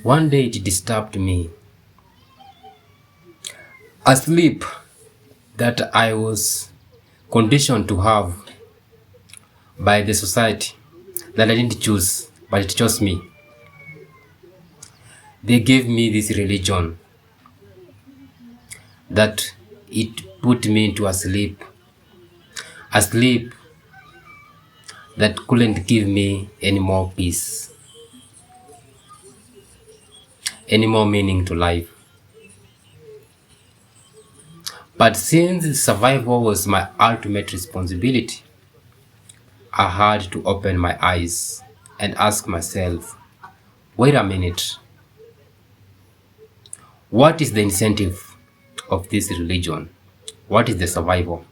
One day it disturbed me. A sleep that I was conditioned to have by the society that I didn't choose, but it chose me. They gave me this religion that it put me into a sleep that couldn't give me any more peace, any more meaning to life. But since survival was my ultimate responsibility, I had to open my eyes and ask myself, wait a minute, what is the incentive of this religion? What is the survival?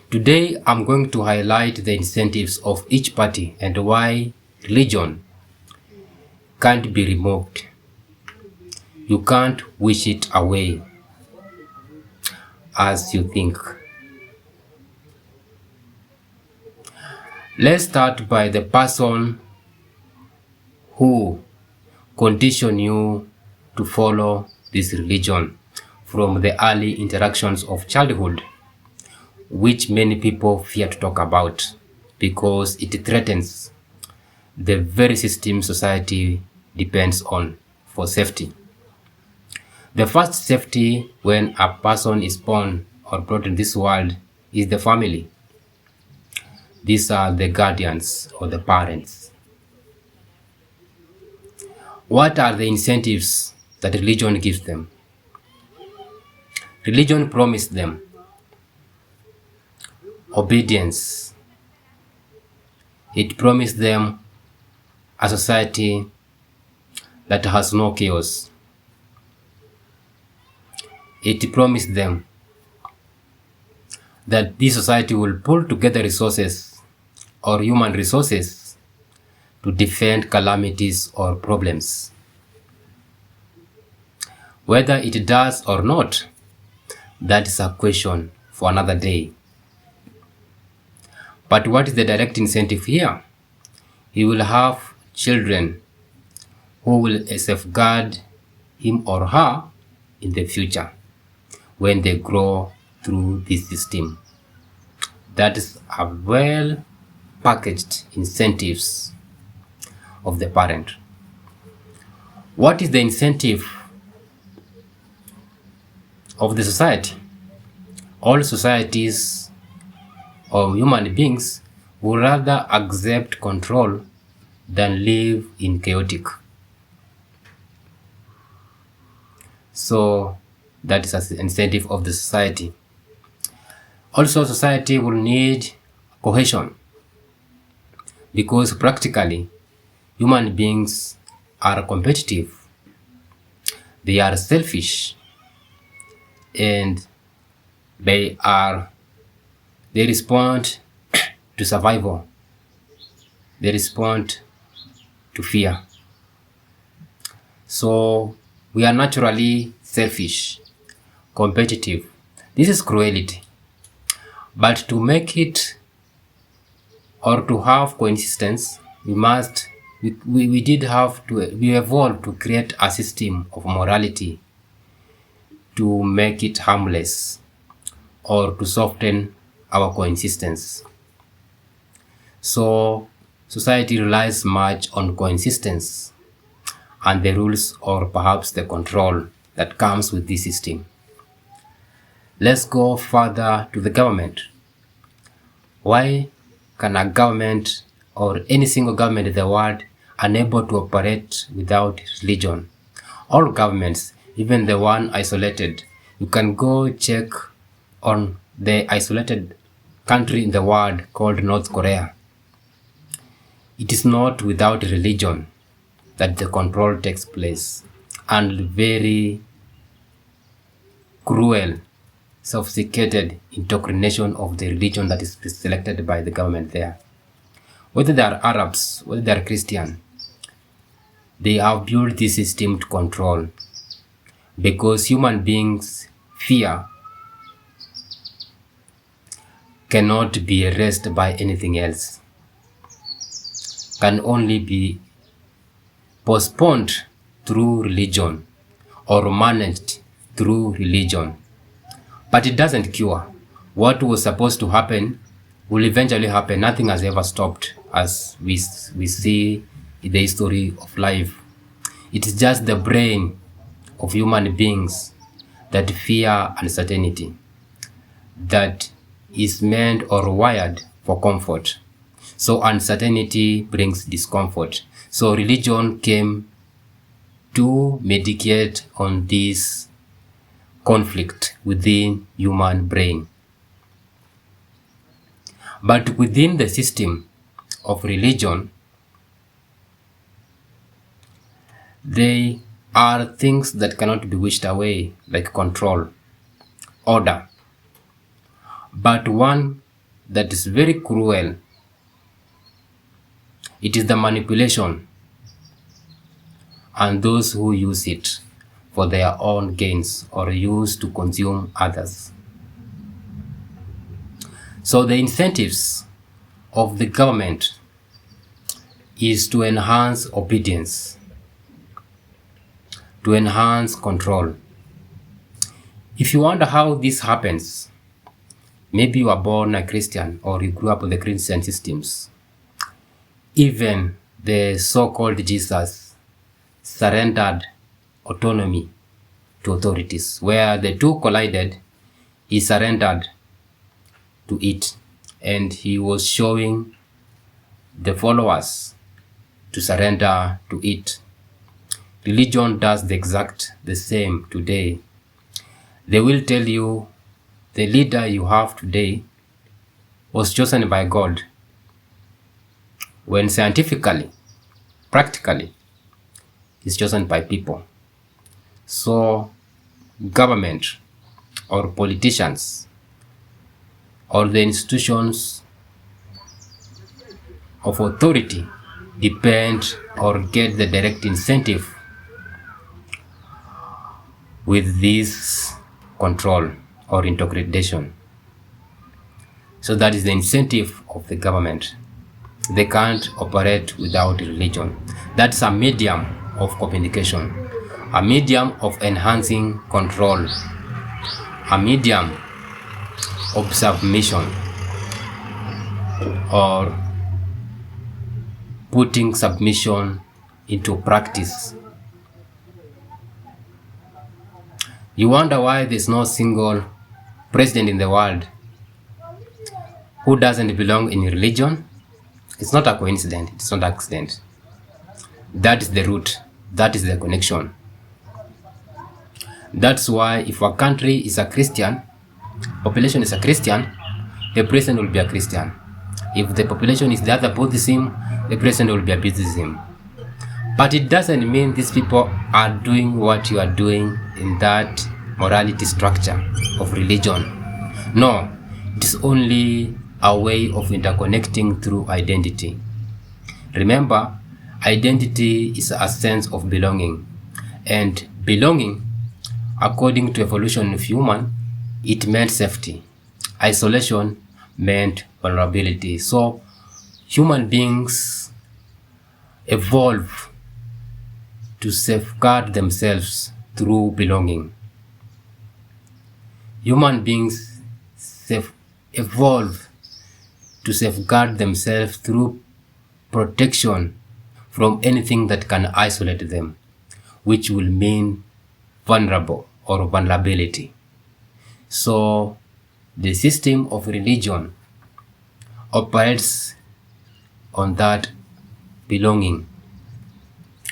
Today, I'm going to highlight the incentives of each party and why religion can't be removed. You can't wish it away as you think. Let's start by the person who conditioned you to follow this religion from the early interactions of childhood, which many people fear to talk about because it threatens the very system society depends on for safety. The first safety when a person is born or brought in this world is the family. These are the guardians or the parents. What are the incentives that religion gives them? Religion promised them obedience. It promised them a society that has no chaos. It promised them that this society will pull together resources or human resources to defend calamities or problems. Whether it does or not, that is a question for another day. But what is the direct incentive here? He will have children who will safeguard him or her in the future when they grow through this system. That is a well packaged incentives of the parent. What is the incentive of the society? All societies or human beings would rather accept control than live in chaotic. So that is an incentive of the society. Also, society will need cohesion because practically human beings are competitive, they are selfish, and they respond to survival, they respond to fear. So we are naturally selfish, competitive. This is cruelty. But to make it or to have coexistence, we evolved to create a system of morality to make it harmless or to soften our coexistence. So society relies much on coexistence and the rules or perhaps the control that comes with this system. Let's go further to the government. Why can a government or any single government in the world unable to operate without religion? All governments, even the one isolated, you can go check on the isolated country in the world called North Korea. It is not without religion that the control takes place, and very cruel, sophisticated indoctrination of the religion that is selected by the government there. Whether they are Arabs, whether they are Christian, they have built this system to control because human beings' fear cannot be erased by anything else, can only be postponed through religion or managed through religion. But it doesn't cure. What was supposed to happen will eventually happen. Nothing has ever stopped, as we see in the history of life. It is just the brain of human beings that fear uncertainty, that is meant or wired for comfort. So uncertainty brings discomfort. So religion came to medicate on this conflict within human brain. But within the system of religion, there are things that cannot be wished away, like control, order. But one that is very cruel, it is the manipulation and those who use it for their own gains or use to consume others. So the incentives of the government is to enhance obedience, to enhance control. If you wonder how this happens, maybe you are born a Christian or you grew up with the Christian systems. Even the so-called Jesus surrendered autonomy to authorities. Where the two collided, he surrendered to it, and he was showing the followers to surrender to it. Religion does the exact the same today. They will tell you the leader you have today was chosen by God, when scientifically, practically, is chosen by people. So government or politicians or the institutions of authority depend or get the direct incentive with this control or integration. So that is the incentive of the government. They can't operate without religion. That's a medium of communication, a medium of enhancing control, a medium of submission or putting submission into practice. You wonder why there's no single president in the world who doesn't belong in religion? It's not a coincidence, it's not an accident. That is the root, that is the connection. That's why if a country is a Christian, population is a Christian, the president will be a Christian. If the population is the other Buddhism, the president will be a Buddhism. But it doesn't mean these people are doing what you are doing in that morality structure of religion. No, it is only a way of interconnecting through identity. Remember, identity is a sense of belonging. And belonging, according to evolution of human, it meant safety. Isolation meant vulnerability. So human beings evolve to safeguard themselves through belonging. Human beings evolve to safeguard themselves through protection from anything that can isolate them, which will mean vulnerable or vulnerability. So the system of religion operates on that belonging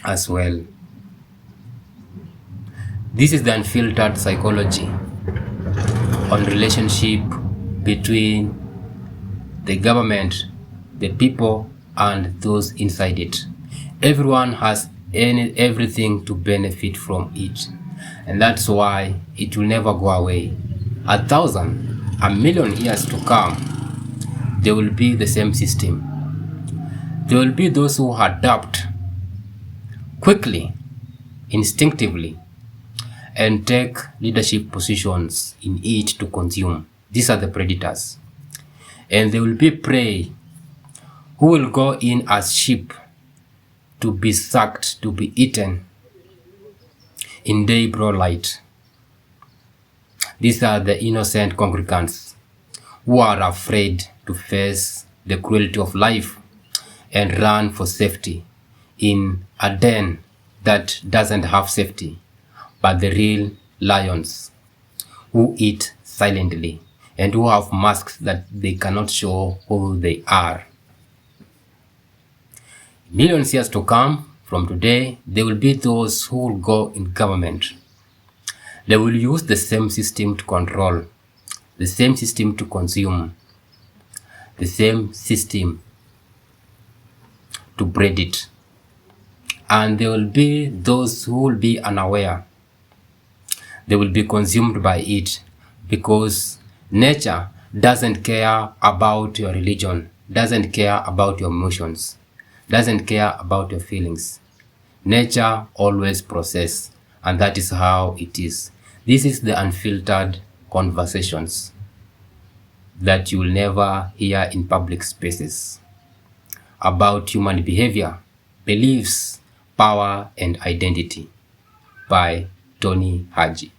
as well. This is the unfiltered psychology on relationship between the government, the people, and those inside it. Everyone has everything to benefit from it, and that's why it will never go away. 1,000, 1,000,000 years to come, there will be the same system. There will be those who adapt quickly, instinctively, and take leadership positions in it to consume. These are the predators. And there will be prey who will go in as sheep to be sucked, to be eaten in day broad light. These are the innocent congregants who are afraid to face the cruelty of life and run for safety in a den that doesn't have safety, but the real lions who eat silently and who have masks that they cannot show who they are. Millions years to come from today, there will be those who will go in government. They will use the same system to control, the same system to consume, the same system to breed it. And there will be those who will be unaware. They will be consumed by it because nature doesn't care about your religion, doesn't care about your emotions, doesn't care about your feelings. Nature always processes, and that is how it is. This is the unfiltered conversations that you will never hear in public spaces about human behavior, beliefs, power, and identity by Tony Haji.